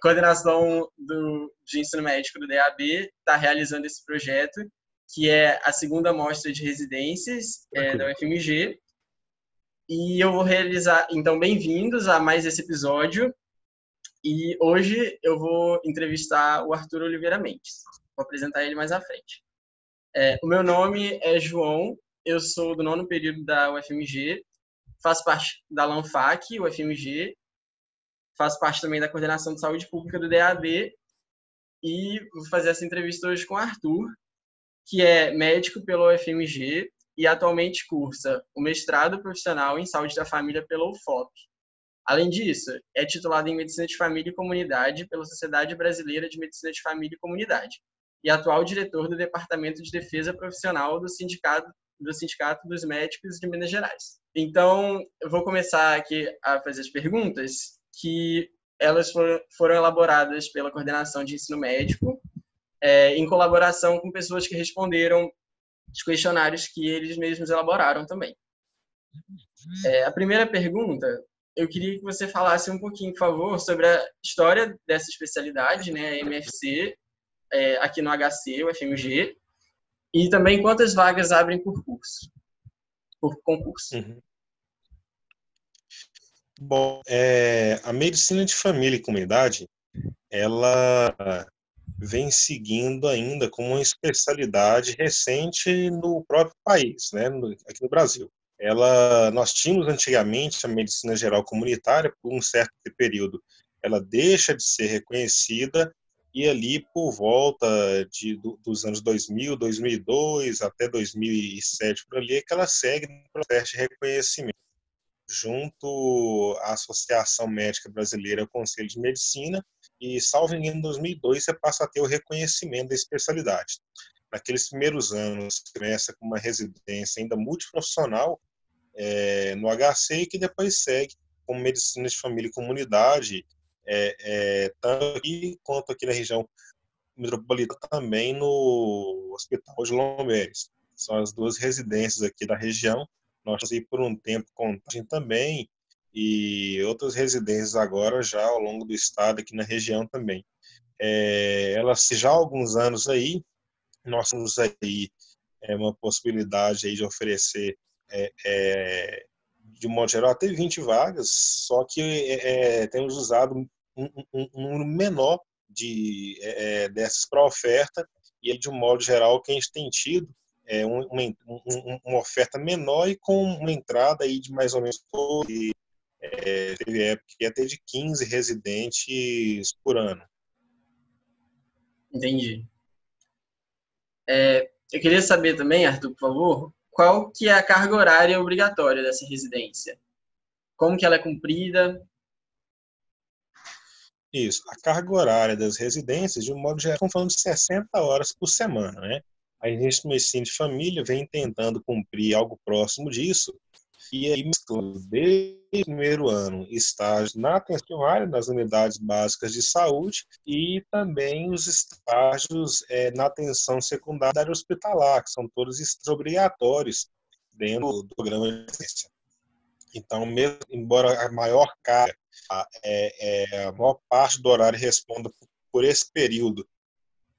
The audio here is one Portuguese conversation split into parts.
coordenação de ensino médico do DAB está realizando esse projeto, que é a segunda mostra de residências da UFMG. E eu vou realizar... Então, bem-vindos a mais esse episódio. E hoje eu vou entrevistar o Arthur Oliveira Mendes. Vou apresentar ele mais à frente. O meu nome é João, eu sou do 9º período da UFMG, faço parte da LANFAC, UFMG, faço parte também da Coordenação de Saúde Pública do DAB e vou fazer essa entrevista hoje com o Arthur, que é médico pela UFMG e atualmente cursa o mestrado profissional em Saúde da Família pela UFOP. Além disso, é titulado em Medicina de Família e Comunidade pela Sociedade Brasileira de Medicina de Família e Comunidade e atual diretor do Departamento de Defesa Profissional do Sindicato dos Médicos de Minas Gerais. Então, eu vou começar aqui a fazer as perguntas, que elas foram elaboradas pela Coordenação de Ensino Médico, em colaboração com pessoas que responderam os questionários que eles mesmos elaboraram também. A primeira pergunta, eu queria que você falasse um pouquinho, por favor, sobre a história dessa especialidade, né, a MFC, aqui no HC, o FMG, e também quantas vagas abrem por concurso. Uhum. Bom, a medicina de família e comunidade, ela vem seguindo ainda como uma especialidade recente no próprio país, né, aqui no Brasil. Nós tínhamos antigamente a medicina geral comunitária, por um certo período, ela deixa de ser reconhecida e ali por volta dos anos 2000, 2002 até 2007, por ali, é que ela segue no processo de reconhecimento junto à Associação Médica Brasileira, ao Conselho de Medicina, e, salvo engano, em 2002 você passa a ter o reconhecimento da especialidade. Naqueles primeiros anos, começa com uma residência ainda multiprofissional no HC, que depois segue como medicina de família e comunidade, tanto aqui quanto aqui na região metropolitana, também no Hospital de Lomberes. São as duas residências aqui da região. Nós estamos aí por um tempo Contagem também, e outras residências agora já ao longo do estado, aqui na região também. Elas já há alguns anos aí, nós temos aí uma possibilidade aí de oferecer, de um modo geral, até 20 vagas, só que temos usado um número menor dessas para oferta, e de um modo geral o que a gente tem tido uma oferta menor e com uma entrada aí de mais ou menos teve época que até de 15 residentes por ano. Entendi. Eu queria saber também, Arthur, por favor, qual que é a carga horária obrigatória dessa residência? Como que ela é cumprida? Isso. A carga horária das residências, de um modo geral, estamos falando de 60 horas por semana, né? A Agência de Medicina de Família vem tentando cumprir algo próximo disso, e aí mesclando desde o primeiro ano estágios na atenção primária, nas unidades básicas de saúde, e também os estágios na atenção secundária hospitalar, que são todos estágios obrigatórios dentro do programa de residência. Então, mesmo, embora a maior carga, a maior parte do horário responda por esse período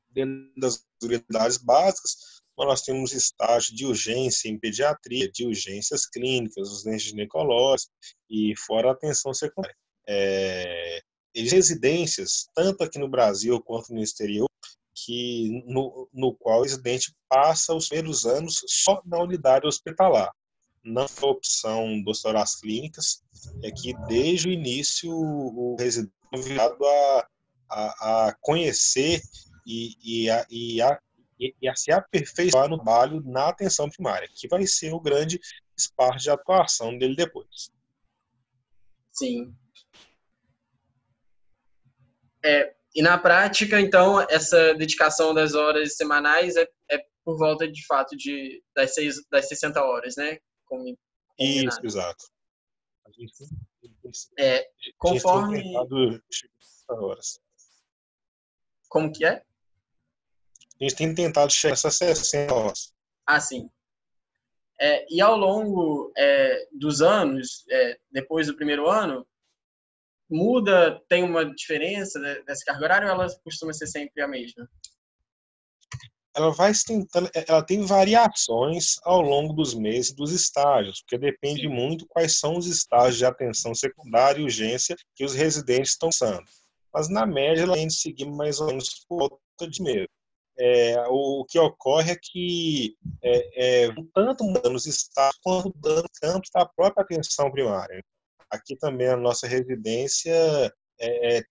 dentro das unidades básicas, nós temos estágio de urgência em pediatria, de urgências clínicas, urgências ginecológicas e fora a atenção secundária. Residências, tanto aqui no Brasil quanto no exterior, no qual o residente passa os primeiros anos só na unidade hospitalar. Não foi opção das horas clínicas, que desde o início o residente é convidado a conhecer e a se aperfeiçoar no trabalho na atenção primária, que vai ser o grande espaço de atuação dele depois. Sim. E na prática, então, essa dedicação das horas semanais é por volta, de fato, das 60 horas, né? Isso, exato. A gente conforme... tem tentado chegar a horas. Como que é? A gente tem tentado chegar a essas 60 horas. Ah, sim. E ao longo dos anos, depois do primeiro ano, muda, tem uma diferença dessa carga horária ou ela costuma ser sempre a mesma? Ela vai tentando, ela tem variações ao longo dos meses dos estágios, porque depende Sim. muito quais são os estágios de atenção secundária e urgência que os residentes estão usando. Mas, na média, ela tem de seguir mais ou menos por volta de mês. O que ocorre é que tanto mudando os estágios quanto mudando o campo da própria atenção primária. Aqui também a nossa residência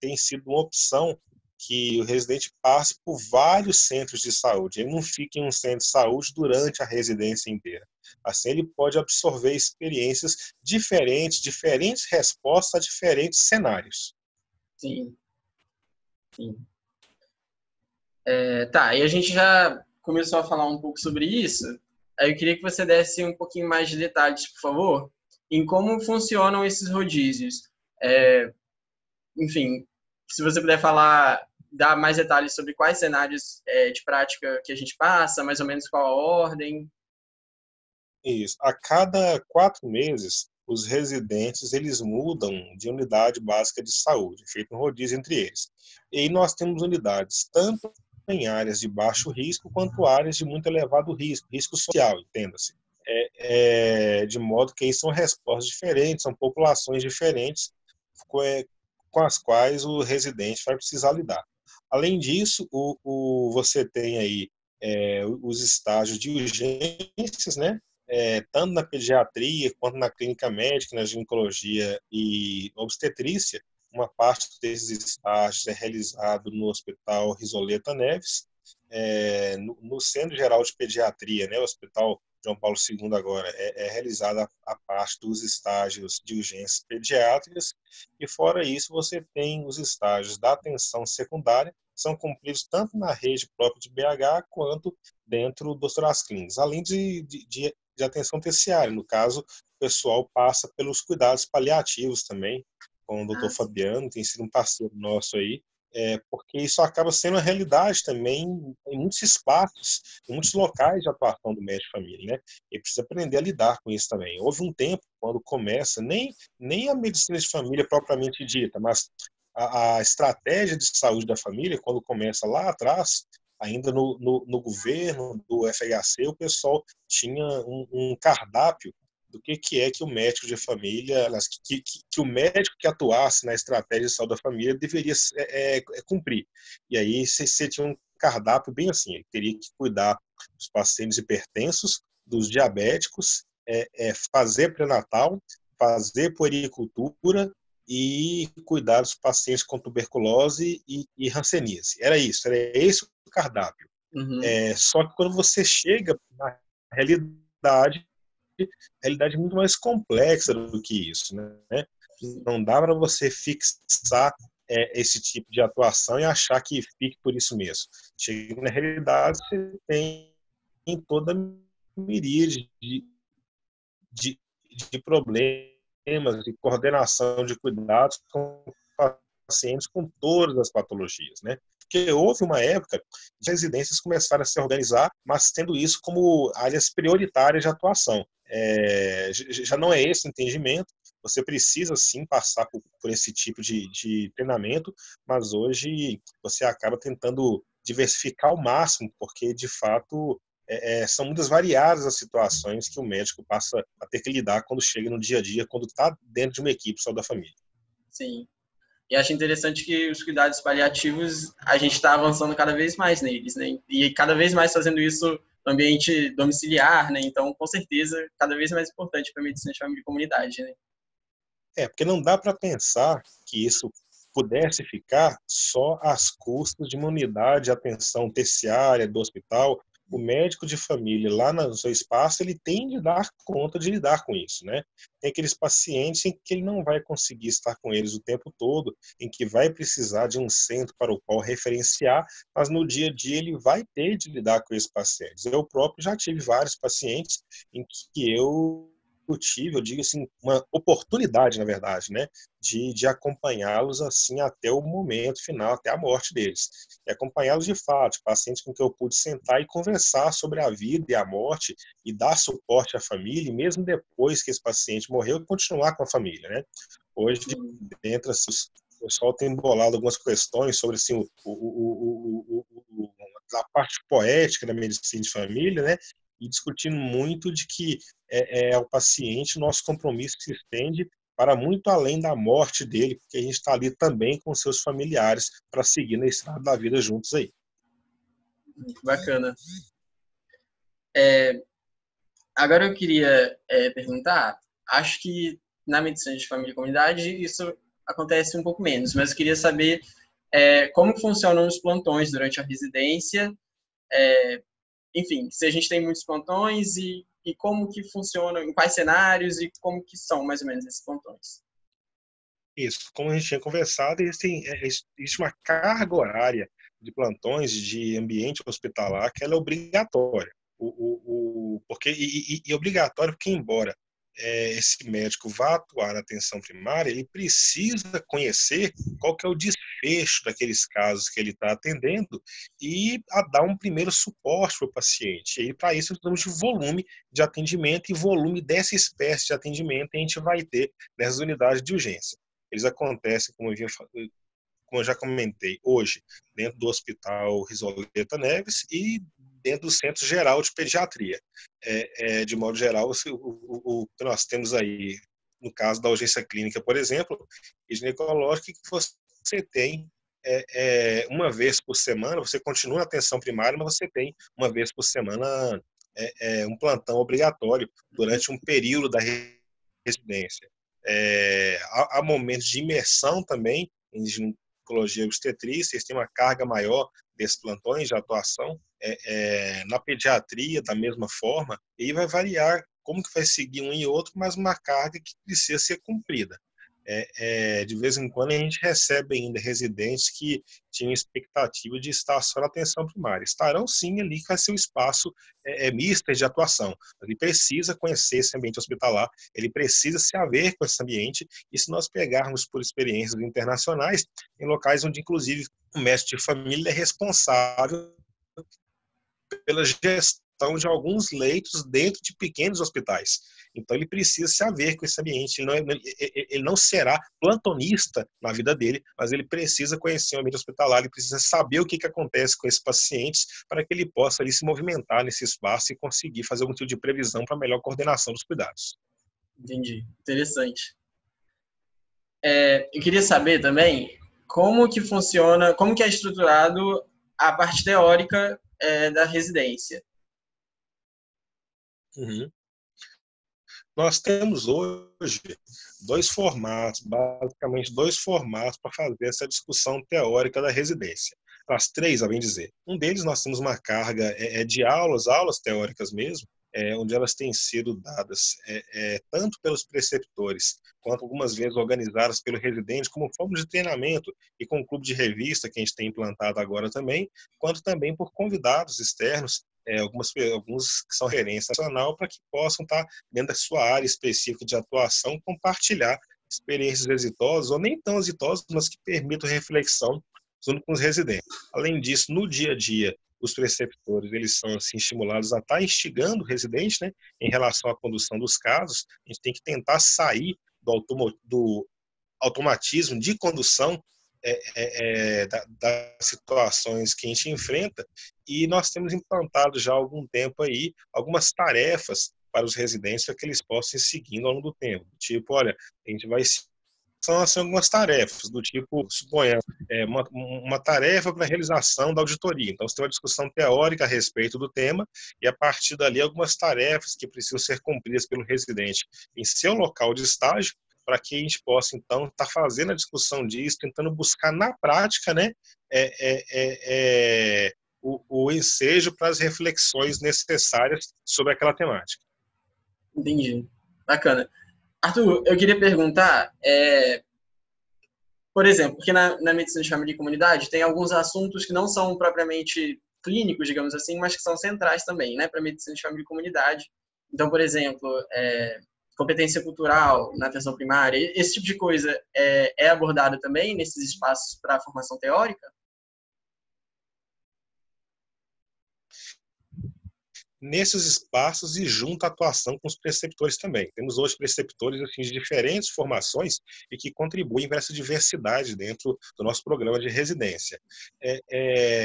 tem sido uma opção que o residente passe por vários centros de saúde. Ele não fica em um centro de saúde durante a residência inteira. Assim, ele pode absorver experiências diferentes respostas a diferentes cenários. Sim, sim. Tá, e a gente já começou a falar um pouco sobre isso. Aí eu queria que você desse um pouquinho mais de detalhes, por favor, em como funcionam esses rodízios. Enfim, se você puder falar, dar mais detalhes sobre quais cenários de prática que a gente passa, mais ou menos qual a ordem. Isso. A cada 4 meses, os residentes eles mudam de unidade básica de saúde, feito um rodízio entre eles. E aí nós temos unidades tanto em áreas de baixo risco quanto áreas de muito elevado risco, risco social, entenda-se. De modo que aí são respostas diferentes, são populações diferentes com as quais o residente vai precisar lidar. Além disso, você tem aí os estágios de urgências, né? Tanto na pediatria quanto na clínica médica, na ginecologia e obstetrícia. Uma parte desses estágios é realizado no Hospital Risoleta Neves, no Centro Geral de Pediatria, né, o Hospital João Paulo II agora, realizada a parte dos estágios de urgências pediátricas, e fora isso você tem os estágios da atenção secundária, que são cumpridos tanto na rede própria de BH quanto dentro dos hospitais clínicos, além de atenção terciária. No caso, o pessoal passa pelos cuidados paliativos também, com o doutor Fabiano, tem sido um parceiro nosso aí, porque isso acaba sendo uma realidade também em muitos espaços, em muitos locais de atuação do médico de família, né? Ele precisa aprender a lidar com isso também. Houve um tempo, quando começa, nem a medicina de família propriamente dita, mas a estratégia de saúde da família, quando começa lá atrás, ainda no governo do FHC, o pessoal tinha um cardápio do que o médico de família, que o médico que atuasse na estratégia de saúde da família deveria cumprir. E aí você tinha um cardápio bem assim, ele teria que cuidar dos pacientes hipertensos, dos diabéticos, fazer pré-natal, fazer puericultura e cuidar dos pacientes com tuberculose e hanseníase. Era esse o cardápio. Uhum. Só que quando você chega na realidade, a realidade é muito mais complexa do que isso, né? Não dá para você fixar esse tipo de atuação e achar que fique por isso mesmo. Chega na realidade, você tem toda a miríade de, de problemas de coordenação de cuidados com pacientes com todas as patologias, né? Porque houve uma época que as residências começaram a se organizar, mas tendo isso como áreas prioritárias de atuação. Já não é esse o entendimento, você precisa sim passar por esse tipo de treinamento, mas hoje você acaba tentando diversificar ao máximo, porque de fato são muitas variadas as situações que o médico passa a ter que lidar quando chega no dia a dia, quando está dentro de uma equipe só da família. Sim. E acho interessante que os cuidados paliativos, a gente está avançando cada vez mais neles, né? E cada vez mais fazendo isso no ambiente domiciliar, né? Então, com certeza, cada vez mais importante para a medicina de família e comunidade, né? Porque não dá para pensar que isso pudesse ficar só às custas de uma unidade de atenção terciária do hospital. O médico de família lá no seu espaço, ele tem de dar conta de lidar com isso, né? Tem aqueles pacientes em que ele não vai conseguir estar com eles o tempo todo, em que vai precisar de um centro para o qual referenciar, mas no dia a dia ele vai ter de lidar com esses pacientes. Eu próprio já tive vários pacientes em que eu indiscutível, eu digo assim, uma oportunidade, na verdade, né, de acompanhá-los assim até o momento final, até a morte deles. E acompanhá-los de fato, pacientes com que eu pude sentar e conversar sobre a vida e a morte e dar suporte à família, e mesmo depois que esse paciente morreu, continuar com a família, né? Hoje, dentro assim, o pessoal tem bolado algumas questões sobre assim, a parte poética da medicina de família, né? E discutindo muito de que ao paciente nosso compromisso se estende para muito além da morte dele, porque a gente está ali também com seus familiares para seguir na estrada da vida juntos aí. Bacana. Agora eu queria perguntar, acho que na medicina de família e comunidade isso acontece um pouco menos, mas eu queria saber como funcionam os plantões durante a residência, enfim, se a gente tem muitos plantões e como que funcionam, em quais cenários e como que são mais ou menos esses plantões. Isso, como a gente tinha conversado, existe uma carga horária de plantões de ambiente hospitalar que ela é obrigatória. Porque, e obrigatório porque, embora esse médico vá atuar na atenção primária, ele precisa conhecer qual que é o desfecho daqueles casos que ele está atendendo e a dar um primeiro suporte para o paciente. E para isso, nós precisamos de volume de atendimento e volume dessa espécie de atendimento que a gente vai ter nessas unidades de urgência. Eles acontecem, como eu já comentei, hoje, dentro do Hospital Risoleta Neves e dentro do Centro Geral de Pediatria. De modo geral, o que nós temos aí, no caso da urgência clínica, por exemplo, e ginecológica, que você tem uma vez por semana, você continua na atenção primária, mas você tem uma vez por semana um plantão obrigatório durante um período da residência. Há momentos de imersão também em ginecologia e obstetrícia, eles têm uma carga maior desses plantões de atuação. Na pediatria, da mesma forma, e aí vai variar como que vai seguir um e outro, mas uma carga que precisa ser cumprida. De vez em quando a gente recebe ainda residentes que tinham expectativa de estar só na atenção primária. Estarão sim ali, que vai ser um espaço misto de atuação. Ele precisa conhecer esse ambiente hospitalar, ele precisa se haver com esse ambiente, e se nós pegarmos por experiências internacionais, em locais onde inclusive o médico de família é responsável pela gestão de alguns leitos dentro de pequenos hospitais. Então, ele precisa se haver com esse ambiente. Ele não será plantonista na vida dele, mas ele precisa conhecer o ambiente hospitalar, ele precisa saber o que acontece com esses pacientes para que ele possa ali se movimentar nesse espaço e conseguir fazer algum tipo de previsão para a melhor coordenação dos cuidados. Entendi. Interessante. Eu queria saber também como que funciona, como que é estruturado a parte teórica da residência. Uhum. Nós temos hoje basicamente dois formatos para fazer essa discussão teórica da residência. As três, a bem dizer. Um deles, nós temos uma carga de aulas teóricas mesmo, onde elas têm sido dadas tanto pelos preceptores, quanto algumas vezes organizadas pelo residente, como forma de treinamento e com o clube de revista que a gente tem implantado agora também, quanto também por convidados externos, alguns que são referência nacional, para que possam estar dentro da sua área específica de atuação, compartilhar experiências exitosas ou nem tão exitosas, mas que permitam reflexão junto com os residentes. Além disso, no dia a dia, os preceptores eles são assim, estimulados a estar instigando o residente, né, em relação à condução dos casos. A gente tem que tentar sair do automatismo de condução das situações que a gente enfrenta, e nós temos implantado já há algum tempo aí algumas tarefas para os residentes para que eles possam ir seguindo ao longo do tempo. Tipo, olha, a gente vai são assim, algumas tarefas, do tipo, suponha, uma tarefa para a realização da auditoria. Então, você tem uma discussão teórica a respeito do tema, e a partir dali, algumas tarefas que precisam ser cumpridas pelo residente em seu local de estágio, para que a gente possa, então, estar fazendo a discussão disso, tentando buscar na prática, né, o ensejo para as reflexões necessárias sobre aquela temática. Entendi. Bacana. Arthur, eu queria perguntar, por exemplo, porque na medicina de família e comunidade tem alguns assuntos que não são propriamente clínicos, digamos assim, mas que são centrais também, né, para a medicina de família e comunidade. Então, por exemplo, competência cultural na atenção primária, esse tipo de coisa é abordado também nesses espaços para formação teórica? Nesses espaços e junto à atuação com os preceptores também. Temos hoje preceptores assim, de diferentes formações e que contribuem para essa diversidade dentro do nosso programa de residência.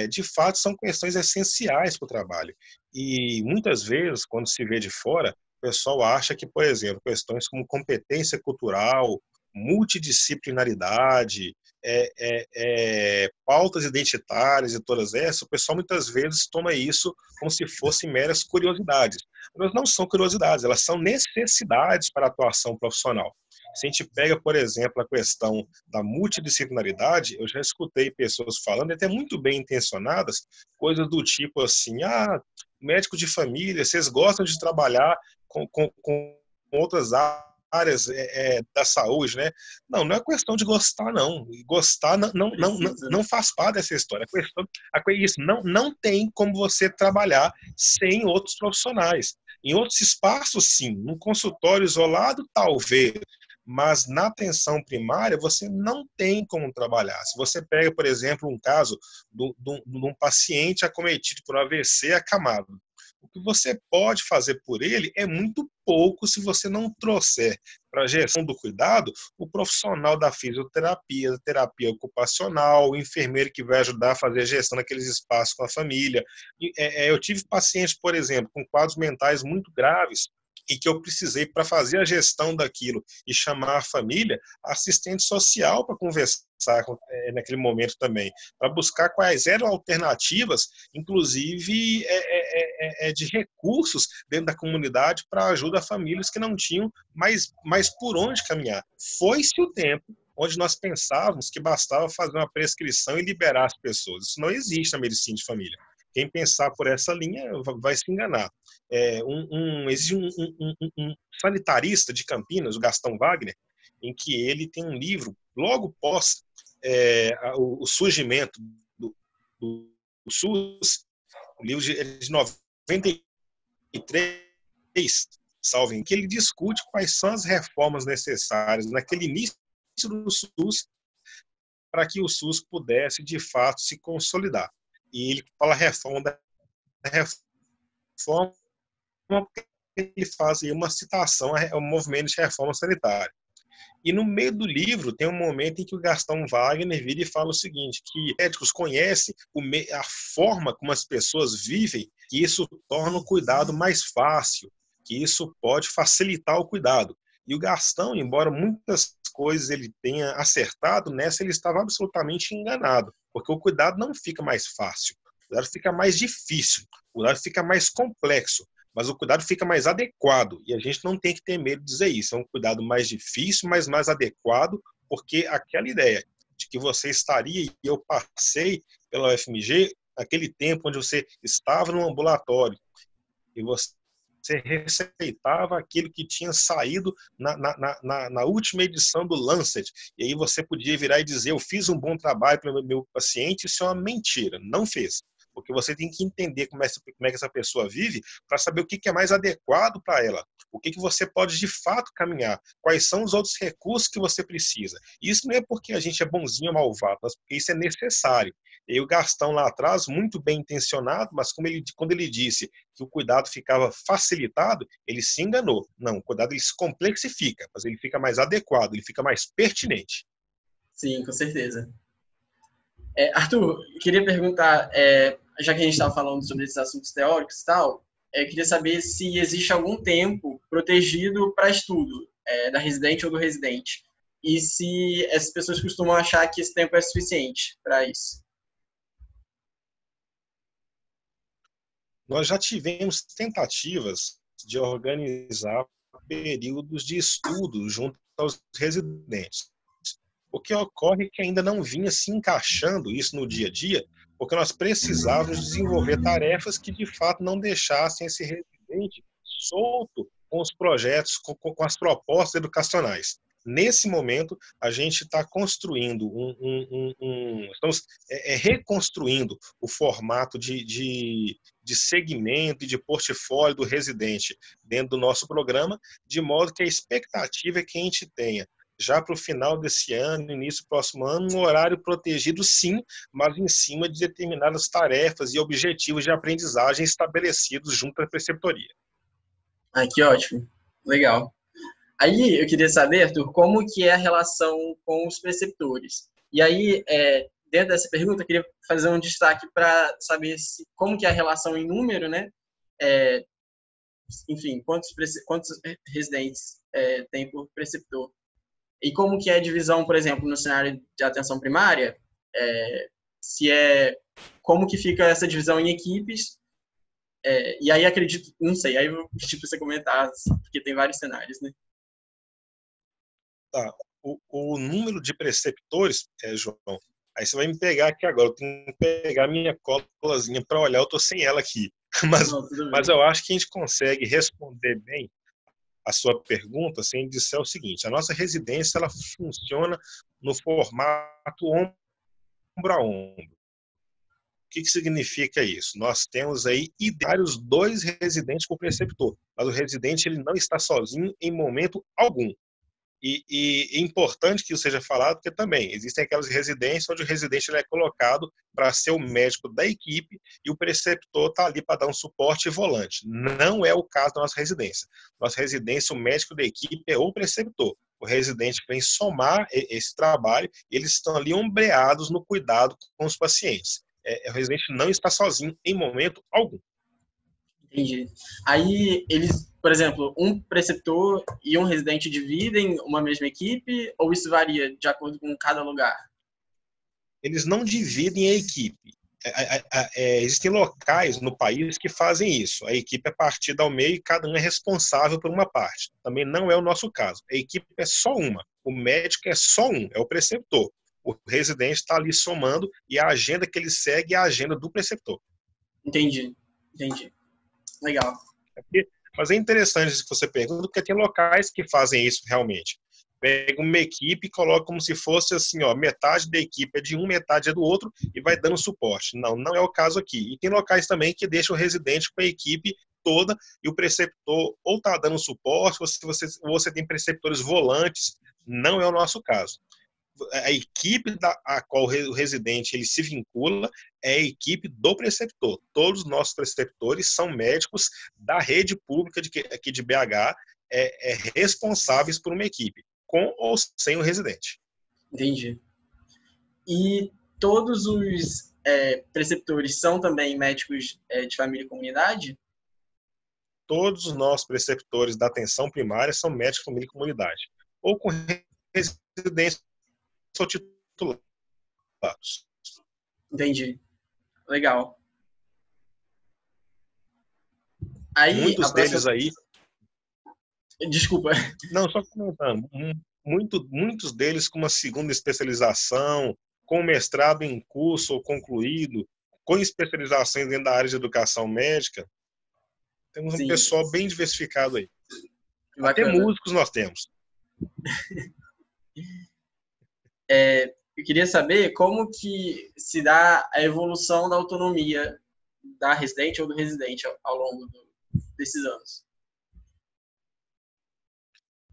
De fato, são questões essenciais para o trabalho. E muitas vezes, quando se vê de fora, o pessoal acha que, por exemplo, questões como competência cultural, multidisciplinaridade, pautas identitárias e todas essas, o pessoal muitas vezes toma isso como se fossem meras curiosidades. Mas não são curiosidades, elas são necessidades para a atuação profissional. Se a gente pega, por exemplo, a questão da multidisciplinaridade, eu já escutei pessoas falando, até muito bem intencionadas, coisas do tipo assim, médico de família, vocês gostam de trabalhar com outras áreas da saúde, né? Não é questão de gostar, não. Gostar não faz parte dessa história. Isso não tem como você trabalhar sem outros profissionais. Em outros espaços, sim. Num consultório isolado, talvez. Mas na atenção primária, você não tem como trabalhar. Se você pega, por exemplo, um caso de um paciente acometido por AVC acamado, o que você pode fazer por ele é muito pouco se você não trouxer para a gestão do cuidado o profissional da fisioterapia, da terapia ocupacional, o enfermeiro que vai ajudar a fazer a gestão daqueles espaços com a família. Eu tive pacientes, por exemplo, com quadros mentais muito graves, e que eu precisei, para fazer a gestão daquilo e chamar a família, assistente social para conversar naquele momento também, para buscar quais eram alternativas, inclusive de recursos dentro da comunidade para ajuda a famílias que não tinham mais por onde caminhar. Foi-se o tempo onde nós pensávamos que bastava fazer uma prescrição e liberar as pessoas. Isso não existe na medicina de família. Quem pensar por essa linha vai se enganar. Existe um sanitarista de Campinas, o Gastão Wagner, em que ele tem um livro, logo pós o surgimento do SUS, o livro de 93, salvo, em que ele discute quais são as reformas necessárias naquele início do SUS para que o SUS pudesse, de fato, se consolidar. E ele fala reforma da reforma, ele faz aí uma citação ao movimento de reforma sanitária. E no meio do livro tem um momento em que o Gastão Wagner vira e fala o seguinte, que médicos conhecem a forma como as pessoas vivem, que isso torna o cuidado mais fácil, que isso pode facilitar o cuidado. E o Gastão, embora muitas coisas ele tenha acertado, nessa ele estava absolutamente enganado, porque o cuidado não fica mais fácil, o cuidado fica mais difícil, o cuidado fica mais complexo, mas o cuidado fica mais adequado, e a gente não tem que ter medo de dizer isso, é um cuidado mais difícil, mas mais adequado, porque aquela ideia de que você estaria, e eu passei pela UFMG, aquele tempo onde você estava no ambulatório, e você receitava aquilo que tinha saído na última edição do Lancet, e aí você podia virar e dizer, eu fiz um bom trabalho para o meu paciente, isso é uma mentira, não fez. Porque você tem que entender como é que essa pessoa vive para saber o que é mais adequado para ela, o que você pode de fato caminhar, quais são os outros recursos que você precisa. E isso não é porque a gente é bonzinho ou malvado, mas porque isso é necessário. E o Gastão lá atrás, muito bem intencionado, mas quando ele disse que o cuidado ficava facilitado, ele se enganou. Não, o cuidado ele se complexifica, mas ele fica mais adequado, ele fica mais pertinente. Sim, com certeza. Arthur, queria perguntar, já que a gente estava falando sobre esses assuntos teóricos e tal, queria saber se existe algum tempo protegido para estudo, da residente ou do residente, e se essas pessoas costumam achar que esse tempo é suficiente para isso. Nós já tivemos tentativas de organizar períodos de estudo junto aos residentes. O que ocorre é que ainda não vinha se encaixando isso no dia a dia, porque nós precisávamos desenvolver tarefas que de fato não deixassem esse residente solto com os projetos, com as propostas educacionais. nesse momento, a gente está construindo estamos reconstruindo o formato de segmento e de portfólio do residente dentro do nosso programa, de modo que a expectativa é que a gente tenha, já para o final desse ano, início do próximo ano, um horário protegido, sim, mas em cima de determinadas tarefas e objetivos de aprendizagem estabelecidos junto à preceptoria. Ah, que ótimo. Legal. Aí eu queria saber, Arthur, como que é a relação com os preceptores. E aí, dentro dessa pergunta, eu queria fazer um destaque para saber como que é a relação em número, né? É, enfim, quantos residentes tem por preceptor. E como que é a divisão, por exemplo, no cenário de atenção primária, se como que fica essa divisão em equipes. E aí acredito, não sei, aí eu vou pedir para você comentar, porque tem vários cenários, né? Tá. O número de preceptores, João, aí você vai me pegar aqui agora, eu tenho que pegar minha colazinha para olhar, eu estou sem ela aqui. Mas eu acho que a gente consegue responder bem a sua pergunta sem dizer o seguinte: a nossa residência ela funciona no formato ombro a ombro. O que significa isso? Nós temos aí vários 2 residentes por preceptor, mas o residente ele não está sozinho em momento algum. E é importante que isso seja falado, porque também existem aquelas residências onde o residente ele é colocado para ser o médico da equipe e o preceptor está ali para dar um suporte e volante. Não é o caso da nossa residência. Nossa residência, o médico da equipe é o preceptor. O residente vem somar esse trabalho e eles estão ali ombreados no cuidado com os pacientes. O residente não está sozinho em momento algum. Entendi. Aí eles, por exemplo, um preceptor e um residente dividem uma mesma equipe ou isso varia de acordo com cada lugar? Eles não dividem a equipe. Existem locais no país que fazem isso. A equipe é partida ao meio e cada um é responsável por uma parte. Também não é o nosso caso. A equipe é só uma. O médico é só um, é o preceptor. O residente está ali somando e a agenda que ele segue é a agenda do preceptor. Entendi. Legal. Mas é interessante isso que você pergunta, porque tem locais que fazem isso realmente. Pega uma equipe e coloca como se fosse assim, ó, metade da equipe é de um, metade é do outro e vai dando suporte. Não é o caso aqui. E tem locais também que deixam o residente com a equipe toda e o preceptor ou está dando suporte, ou você tem preceptores volantes. Não é o nosso caso. A equipe a qual o residente ele se vincula é a equipe do preceptor. Todos os nossos preceptores são médicos da rede pública aqui de BH, responsáveis por uma equipe, com ou sem o residente. Entendi. E todos os preceptores são também médicos de família e comunidade? Todos os nossos preceptores da atenção primária são médicos de família e comunidade, ou com residência ou titulados. Entendi. Legal. Aí, muitos deles aí... Desculpa. Não, só comentando. Muitos deles com uma segunda especialização, com mestrado em curso ou concluído, com especializações dentro da área de educação médica. Temos um pessoal bem diversificado aí. Até músicos nós temos. Eu queria saber como que se dá a evolução da autonomia da residente ou do residente ao longo desses anos.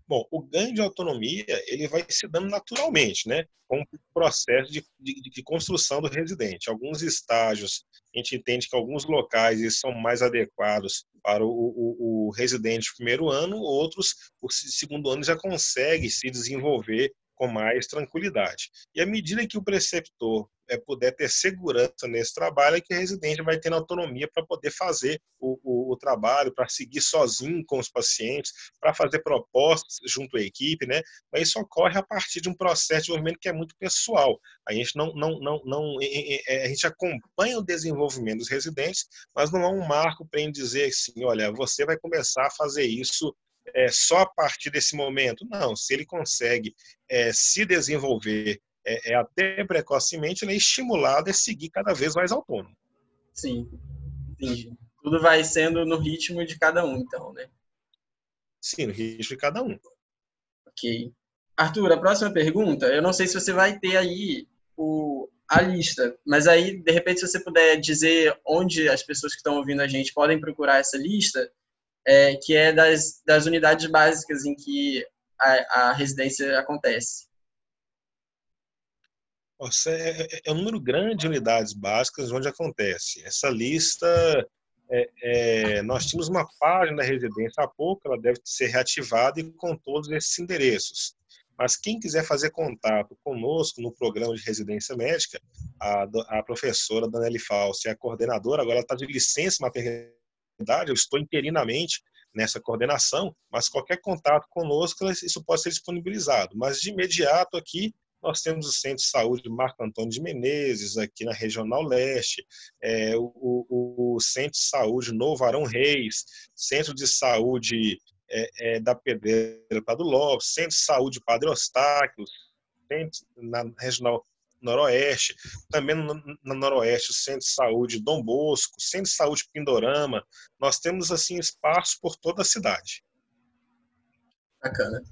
Bom, o ganho de autonomia ele vai se dando naturalmente, né? Com o processo de construção do residente. Alguns estágios, a gente entende que alguns locais eles são mais adequados para o residente do primeiro ano, outros, o segundo ano já consegue se desenvolver com mais tranquilidade. E à medida que o preceptor puder ter segurança nesse trabalho, é que o residente vai tendo autonomia para poder fazer o trabalho, para seguir sozinho com os pacientes, para fazer propostas junto à equipe, né? Mas isso ocorre a partir de um processo de desenvolvimento que é muito pessoal. A gente a gente acompanha o desenvolvimento dos residentes, mas não há um marco para dizer assim, olha, você vai começar a fazer isso só a partir desse momento. Não, se ele consegue se desenvolver até precocemente, ele é estimulado a seguir cada vez mais autônomo. Sim, entendi. Tudo vai sendo no ritmo de cada um, então, né? Sim, no ritmo de cada um. Ok. Arthur, a próxima pergunta, eu não sei se você vai ter aí a lista, mas aí, de repente, se você puder dizer onde as pessoas que estão ouvindo a gente podem procurar essa lista, que é das unidades básicas em que a residência acontece. Nossa, é um número grande de unidades básicas onde acontece. Essa lista, nós tínhamos uma página da residência há pouco, ela deve ser reativada e com todos esses endereços. Mas quem quiser fazer contato conosco no programa de residência médica, a professora Daniele Fausto é a coordenadora, agora ela está de licença maternidade, eu estou interinamente nessa coordenação, mas qualquer contato conosco, isso pode ser disponibilizado. Mas de imediato aqui, nós temos o Centro de Saúde Marco Antônio de Menezes, aqui na Regional Leste, o Centro de Saúde Novo Arão Reis, Centro de Saúde da Pedreira Padre Lopes, Centro de Saúde Padre Eustáquio, na Regional Noroeste, também no Noroeste, o Centro de Saúde Dom Bosco, Centro de Saúde Pindorama. Nós temos, assim, espaços por toda a cidade. Bacana.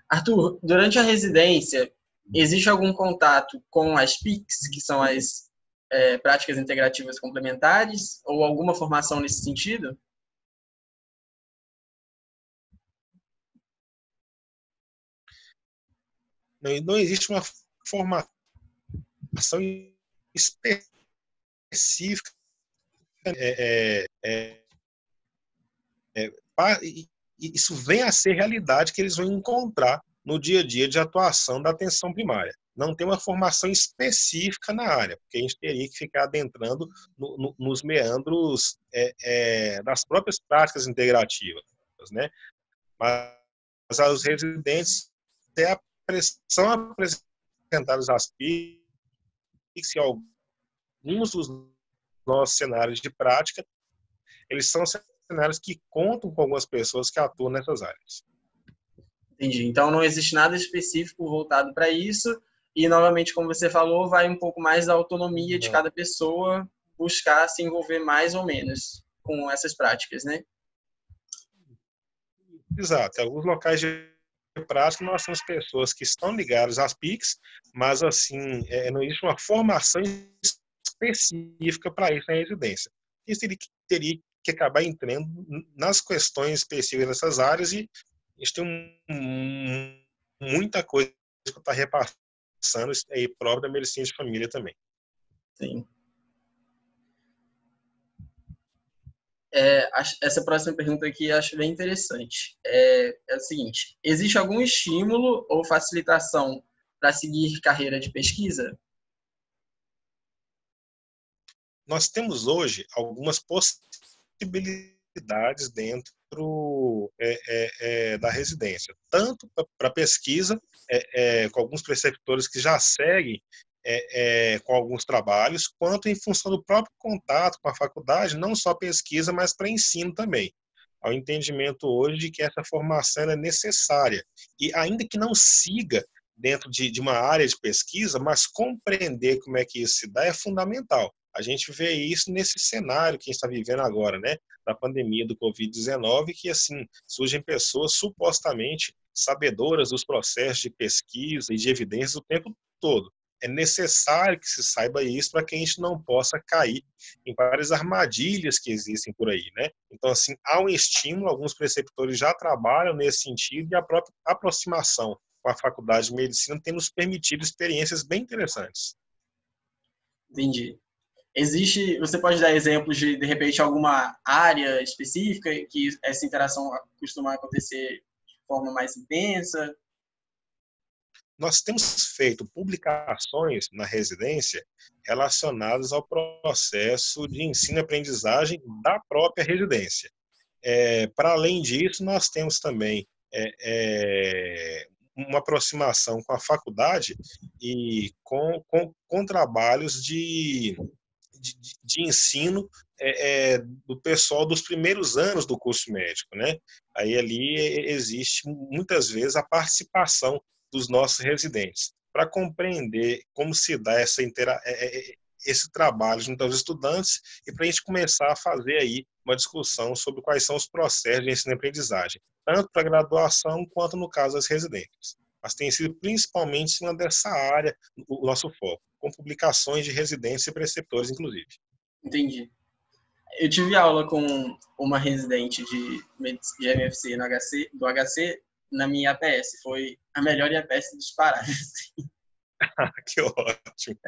Arthur, durante a residência, existe algum contato com as PICs, que são as práticas integrativas complementares, ou alguma formação nesse sentido? Não existe uma formação específica isso vem a ser realidade que eles vão encontrar no dia a dia de atuação da atenção primária. Não tem uma formação específica na área, porque a gente teria que ficar adentrando nos meandros das próprias práticas integrativas, né? Mas os residentes são apresentados às PICs e alguns dos nossos cenários de prática, eles são cenários que contam com algumas pessoas que atuam nessas áreas. Entendi. Então, não existe nada específico voltado para isso e, novamente, como você falou, vai um pouco mais da autonomia de cada pessoa buscar se envolver mais ou menos com essas práticas, né? Exato. Em alguns locais de prática, nós temos pessoas que estão ligadas às PICs, mas, assim, não existe uma formação específica para isso na residência. Isso teria que acabar entrando nas questões específicas dessas áreas e a gente tem muita coisa que está repassando aí próprio da medicina de família também. Sim. Essa próxima pergunta aqui eu acho bem interessante. É o seguinte: existe algum estímulo ou facilitação para seguir carreira de pesquisa? Nós temos hoje algumas possibilidades dentro da residência, tanto para pesquisa, com alguns preceptores que já seguem com alguns trabalhos, quanto em função do próprio contato com a faculdade, não só pesquisa, mas para ensino também. Ao entendimento hoje de que essa formação é necessária. E ainda que não siga dentro de uma área de pesquisa, mas compreender como é que isso se dá é fundamental. A gente vê isso nesse cenário que a gente está vivendo agora, né? Da pandemia do Covid-19, que, assim, surgem pessoas supostamente sabedoras dos processos de pesquisa e de evidências o tempo todo. É necessário que se saiba isso para que a gente não possa cair em várias armadilhas que existem por aí, né? Então, assim, há um estímulo, alguns preceptores já trabalham nesse sentido e a própria aproximação com a Faculdade de Medicina tem nos permitido experiências bem interessantes. Entendi. Você pode dar exemplos de repente, alguma área específica que essa interação costuma acontecer de forma mais intensa? Nós temos feito publicações na residência relacionadas ao processo de ensino e aprendizagem da própria residência. Para além disso, nós temos também uma aproximação com a faculdade e com trabalhos de ensino do pessoal dos primeiros anos do curso médico, né? Aí ali existe muitas vezes a participação dos nossos residentes para compreender como se dá esse trabalho junto aos estudantes e para a gente começar a fazer aí uma discussão sobre quais são os processos de ensino e aprendizagem, tanto para a graduação quanto no caso das residências. mas tem sido principalmente em cima dessa área o nosso foco, com publicações de residência e preceptores, inclusive. Entendi. Eu tive aula com uma residente de MFC no HC, do HC na minha APS. Foi a melhor APS disparada. Que ótimo.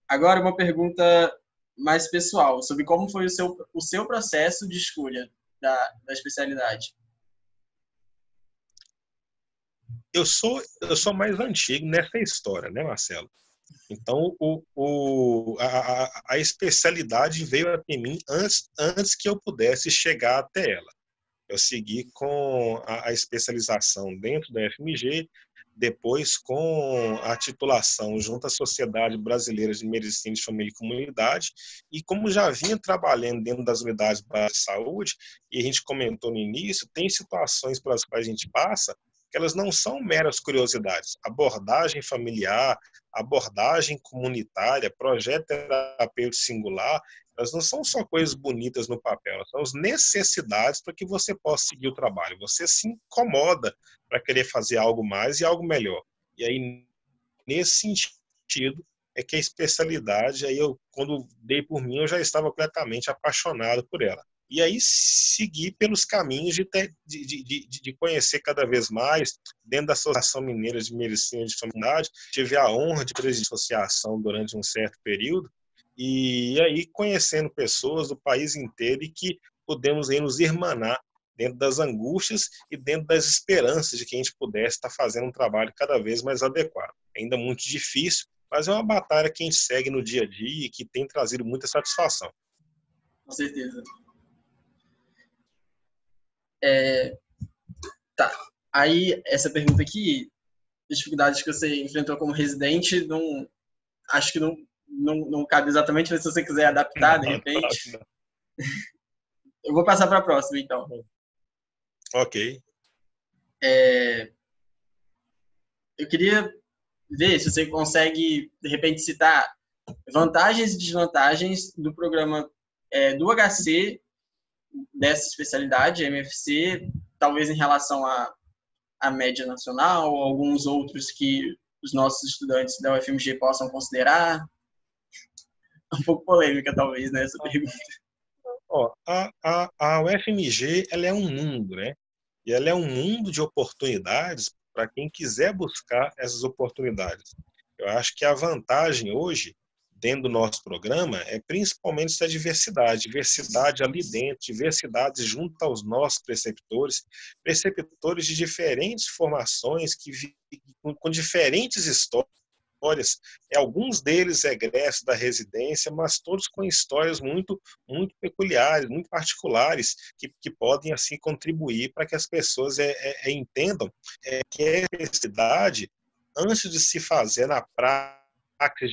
Agora, uma pergunta mais pessoal, sobre como foi o seu processo de escolha da especialidade. Eu sou mais antigo nessa história, né, Marcelo? Então, a especialidade veio até mim antes que eu pudesse chegar até ela. Eu segui com a especialização dentro da FMG, depois com a titulação junto à Sociedade Brasileira de Medicina de Família e Comunidade, e como já vinha trabalhando dentro das unidades básicas de saúde, e a gente comentou no início, tem situações pelas quais a gente passa que elas não são meras curiosidades. Abordagem familiar, abordagem comunitária, projeto terapêutico singular, elas não são só coisas bonitas no papel, elas são as necessidades para que você possa seguir o trabalho. Você se incomoda para querer fazer algo mais e algo melhor. E aí, nesse sentido, é que a especialidade, aí quando dei por mim, eu já estava completamente apaixonado por ela. E aí segui pelos caminhos de conhecer cada vez mais, dentro da Associação Mineira de Medicina de Família. Tive a honra de presidir a associação durante um certo período, e aí conhecendo pessoas do país inteiro e que pudemos aí nos irmanar dentro das angústias e dentro das esperanças de que a gente pudesse estar fazendo um trabalho cada vez mais adequado. Ainda muito difícil, mas é uma batalha que a gente segue no dia a dia e que tem trazido muita satisfação. Com certeza. Tá. Aí, essa pergunta aqui, dificuldades que você enfrentou como residente, acho que não cabe exatamente, mas se você quiser adaptar, de repente. Eu vou passar para a próxima, então. Ok. Eu queria ver se você consegue, de repente, citar vantagens e desvantagens do programa do HC, dessa especialidade, MFC, talvez em relação à média nacional, ou alguns outros que os nossos estudantes da UFMG possam considerar. Um pouco polêmica, talvez, né, essa pergunta. A UFMG, ela é um mundo, né? E ela é um mundo de oportunidades para quem quiser buscar essas oportunidades. Eu acho que a vantagem hoje, dentro do nosso programa, é principalmente essa diversidade ali dentro, diversidade junto aos nossos preceptores de diferentes formações, com diferentes histórias, alguns deles egressos da residência, mas todos com histórias muito peculiares, muito particulares, que podem assim contribuir para que as pessoas entendam que a universidade, antes de se fazer na prática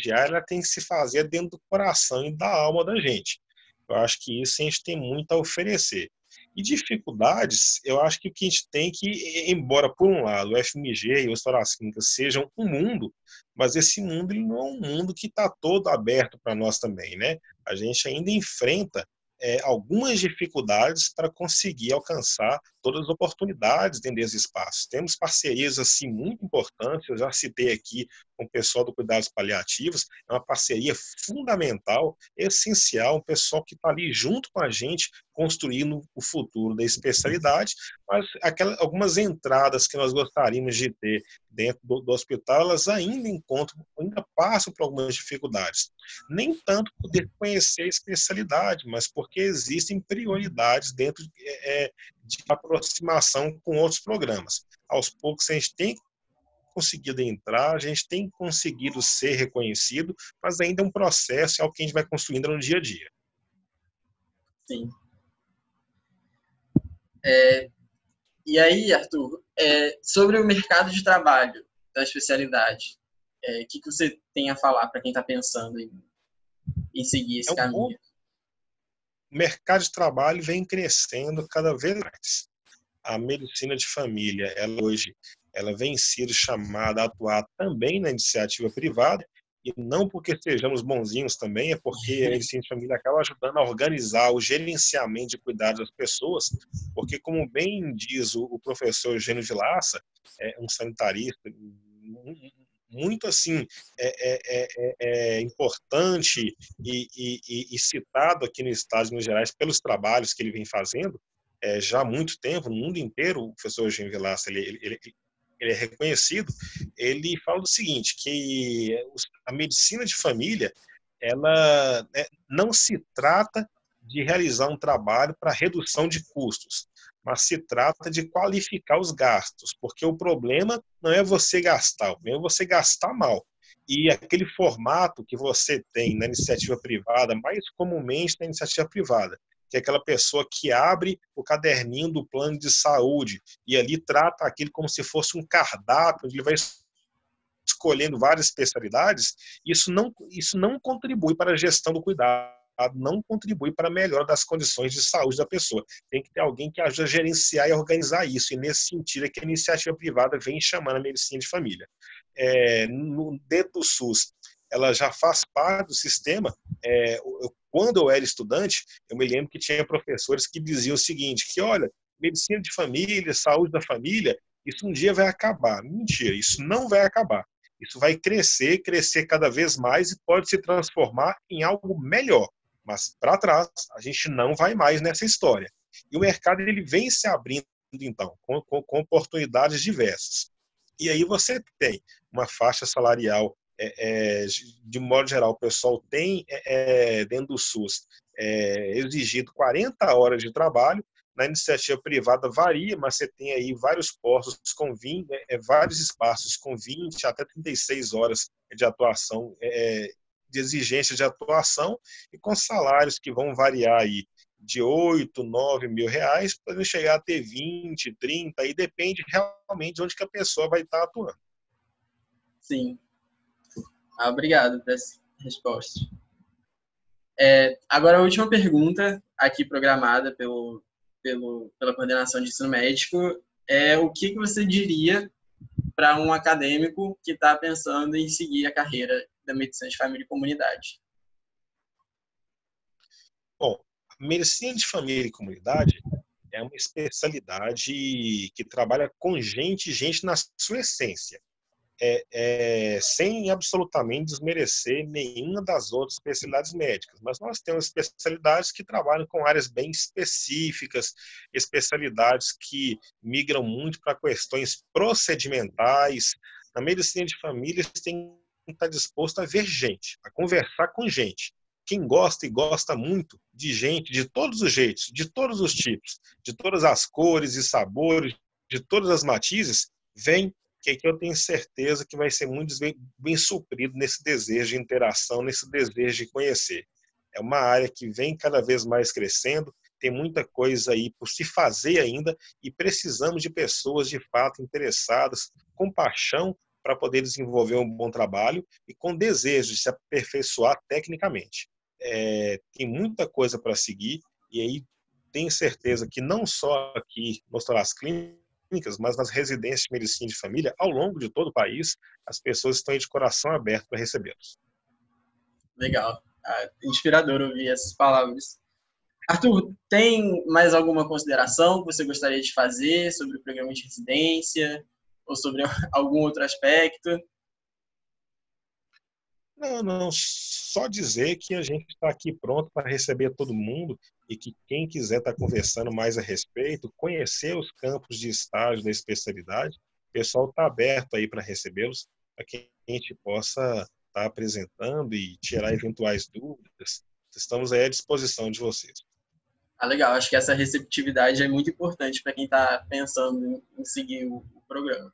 diária, ela tem que se fazer dentro do coração e da alma da gente. Eu acho que isso a gente tem muito a oferecer. E dificuldades, eu acho que o que a gente tem que, embora por um lado o FMG e o Hospitais Clínicas sejam um mundo, mas esse mundo ele não é um mundo que está todo aberto para nós também, né? A gente ainda enfrenta algumas dificuldades para conseguir alcançar todas as oportunidades dentro desse espaço. Temos parcerias assim muito importantes, eu já citei aqui com o pessoal do Cuidados Paliativos, é uma parceria fundamental, essencial, um pessoal que está ali junto com a gente, construindo o futuro da especialidade, mas algumas entradas que nós gostaríamos de ter dentro do hospital, elas ainda passam por algumas dificuldades. Nem tanto poder conhecer a especialidade, mas porque existem prioridades dentro de aproximação com outros programas. Aos poucos a gente tem conseguido entrar, a gente tem conseguido ser reconhecido, mas ainda é um processo, é algo que a gente vai construindo no dia a dia. Sim. E aí, Arthur, sobre o mercado de trabalho da especialidade, o que você tem a falar para quem está pensando em seguir esse caminho? O mercado de trabalho vem crescendo cada vez mais. A medicina de família, ela hoje vem sendo chamada a atuar também na iniciativa privada, e não porque sejamos bonzinhos também, é porque a medicina de família acaba ajudando a organizar o gerenciamento de cuidados das pessoas, porque, como bem diz o professor Eugênio de Lassa, um sanitarista muito assim importante e citado aqui no estado de Minas Gerais pelos trabalhos que ele vem fazendo já há muito tempo, no mundo inteiro. O professor Eugênio Vilaça, ele é reconhecido. Ele fala o seguinte, que a medicina de família, ela não se trata de realizar um trabalho para redução de custos, mas se trata de qualificar os gastos, porque o problema não é você gastar, o problema é você gastar mal. E aquele formato que você tem na iniciativa privada, mais comumente na iniciativa privada, que é aquela pessoa que abre o caderninho do plano de saúde e ali trata aquilo como se fosse um cardápio, onde ele vai escolhendo várias especialidades, isso não contribui para a gestão do cuidado, não contribui para a melhora das condições de saúde da pessoa. Tem que ter alguém que ajude a gerenciar e organizar isso, e nesse sentido é que a iniciativa privada vem chamando a medicina de família. Dentro do SUS, ela já faz parte do sistema. Quando eu era estudante, eu me lembro que tinha professores que diziam o seguinte, que olha, medicina de família, saúde da família, isso um dia vai acabar. Mentira, isso não vai acabar. Isso vai crescer cada vez mais e pode se transformar em algo melhor. Mas para trás, a gente não vai mais nessa história. E o mercado ele vem se abrindo, então, com oportunidades diversas. E aí você tem uma faixa salarial, de modo geral, o pessoal tem, dentro do SUS, exigido 40 horas de trabalho. Na iniciativa privada varia, mas você tem aí vários postos com 20, vários espaços com 20 até 36 horas de atuação, de exigência de atuação, e com salários que vão variar aí de 8, 9 mil reais, podendo chegar a ter 20, 30, aí depende realmente de onde que a pessoa vai estar atuando. Sim. Obrigado por essa resposta. Agora, a última pergunta aqui programada pela coordenação de ensino médico é o que você diria para um acadêmico que está pensando em seguir a carreira da medicina de família e comunidade? Bom, a medicina de família e comunidade é uma especialidade que trabalha com gente na sua essência, sem absolutamente desmerecer nenhuma das outras especialidades médicas. Mas nós temos especialidades que trabalham com áreas bem específicas, especialidades que migram muito para questões procedimentais. Na medicina de família, você tem que estar disposto a ver gente, a conversar com gente. Quem gosta e gosta muito de gente de todos os jeitos, de todos os tipos, de todas as cores e sabores, de todas as matizes, vem, que eu tenho certeza que vai ser muito bem suprido nesse desejo de interação, nesse desejo de conhecer. É uma área que vem cada vez mais crescendo, tem muita coisa aí por se fazer ainda e precisamos de pessoas de fato interessadas, com paixão, para poder desenvolver um bom trabalho e com desejo de se aperfeiçoar tecnicamente. Tem muita coisa para seguir e aí tenho certeza que não só aqui no Hospitais Clínicas, mas nas residências de medicina de família, ao longo de todo o país, as pessoas estão aí de coração aberto para recebê-los. Legal. Inspirador ouvir essas palavras. Arthur, tem mais alguma consideração que você gostaria de fazer sobre o programa de residência ou sobre algum outro aspecto? Não, só dizer que a gente está aqui pronto para receber todo mundo e que quem quiser estar conversando mais a respeito, conhecer os campos de estágio da especialidade, o pessoal está aberto aí para recebê-los, para que a gente possa estar apresentando e tirar eventuais dúvidas. Estamos aí à disposição de vocês. Legal. Acho que essa receptividade é muito importante para quem está pensando em seguir o programa.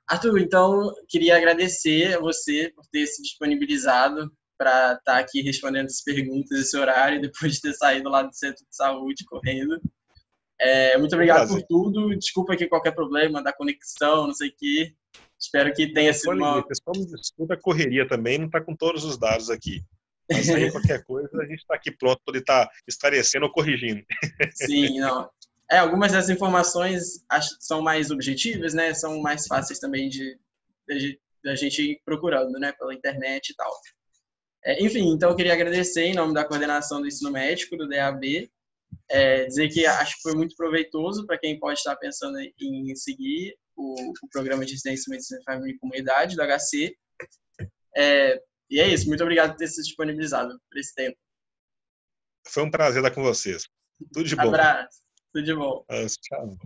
Arthur, então, queria agradecer a você por ter se disponibilizado para estar aqui respondendo essas perguntas esse horário, depois de ter saído lá do centro de saúde correndo. Muito obrigado por tudo. Desculpa aqui qualquer problema da conexão, não sei o quê. Espero que tenha sido uma... Desculpa a correria também, não está com todos os dados aqui. Mas aí, qualquer coisa, a gente está aqui pronto para estar esclarecendo ou corrigindo. Sim, não. Algumas dessas informações são mais objetivas, né? São mais fáceis também de da gente ir procurando, né, pela internet e tal. Enfim, então eu queria agradecer em nome da coordenação do ensino médico do DAB, dizer que acho que foi muito proveitoso para quem pode estar pensando em seguir o programa de residência em medicina de família e comunidade do HC. E é isso, muito obrigado por ter se disponibilizado por esse tempo. Foi um prazer estar com vocês. Tudo de bom. Abraço, tudo de bom. Tchau.